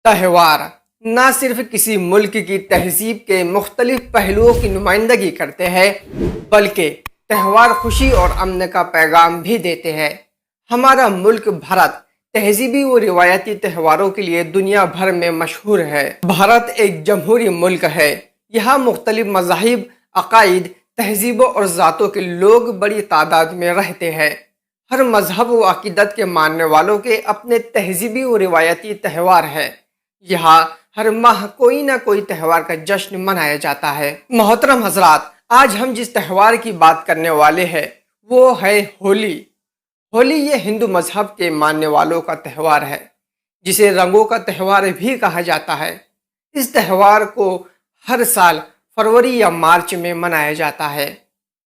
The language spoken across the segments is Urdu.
تہوار نہ صرف کسی ملک کی تہذیب کے مختلف پہلوؤں کی نمائندگی کرتے ہیں بلکہ تہوار خوشی اور امن کا پیغام بھی دیتے ہیں۔ ہمارا ملک بھارت تہذیبی و روایتی تہواروں کے لیے دنیا بھر میں مشہور ہے۔ بھارت ایک جمہوری ملک ہے۔ یہاں مختلف مذاہب، عقائد، تہذیبوں اور ذاتوں کے لوگ بڑی تعداد میں رہتے ہیں۔ ہر مذہب و عقیدت کے ماننے والوں کے اپنے تہذیبی و روایتی تہوار ہیں۔ یہاں ہر ماہ کوئی نہ کوئی تہوار کا جشن منایا جاتا ہے۔ محترم حضرات، آج ہم جس تہوار کی بات کرنے والے ہیں وہ ہے ہولی۔ ہولی یہ ہندو مذہب کے ماننے والوں کا تہوار ہے، جسے رنگوں کا تہوار بھی کہا جاتا ہے۔ اس تہوار کو ہر سال فروری یا مارچ میں منایا جاتا ہے۔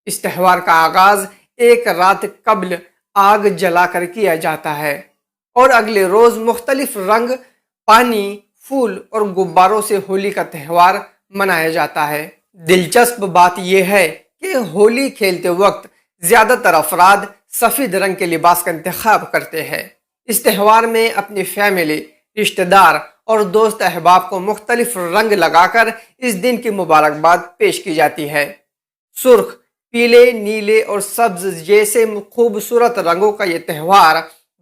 اس تہوار کا آغاز ایک رات قبل آگ جلا کر کیا جاتا ہے اور اگلے روز مختلف رنگ، پانی، پھول اور غباروں سے ہولی کا تہوار منایا جاتا ہے۔ دلچسپ بات یہ ہے کہ ہولی کھیلتے وقت زیادہ تر افراد سفید رنگ کے لباس کا انتخاب کرتے ہیں۔ اس تہوار میں اپنی فیملی، رشتہ دار اور دوست احباب کو مختلف رنگ لگا کر اس دن کی مبارکباد پیش کی جاتی ہے۔ سرخ، پیلے، نیلے اور سبز جیسے خوبصورت رنگوں کا یہ تہوار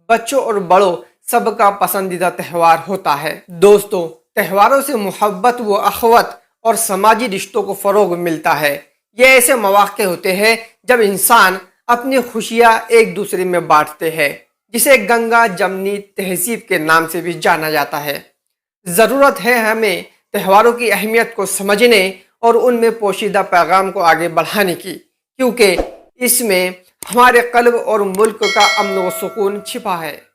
بچوں اور بڑوں سب کا پسندیدہ تہوار ہوتا ہے۔ دوستوں، تہواروں سے محبت و اخوت اور سماجی رشتوں کو فروغ ملتا ہے۔ یہ ایسے مواقع ہوتے ہیں جب انسان اپنی خوشیاں ایک دوسرے میں بانٹتے ہیں، جسے گنگا جمنی تہذیب کے نام سے بھی جانا جاتا ہے۔ ضرورت ہے ہمیں تہواروں کی اہمیت کو سمجھنے اور ان میں پوشیدہ پیغام کو آگے بڑھانے کی، کیونکہ اس میں ہمارے قلب اور ملک کا امن و سکون چھپا ہے۔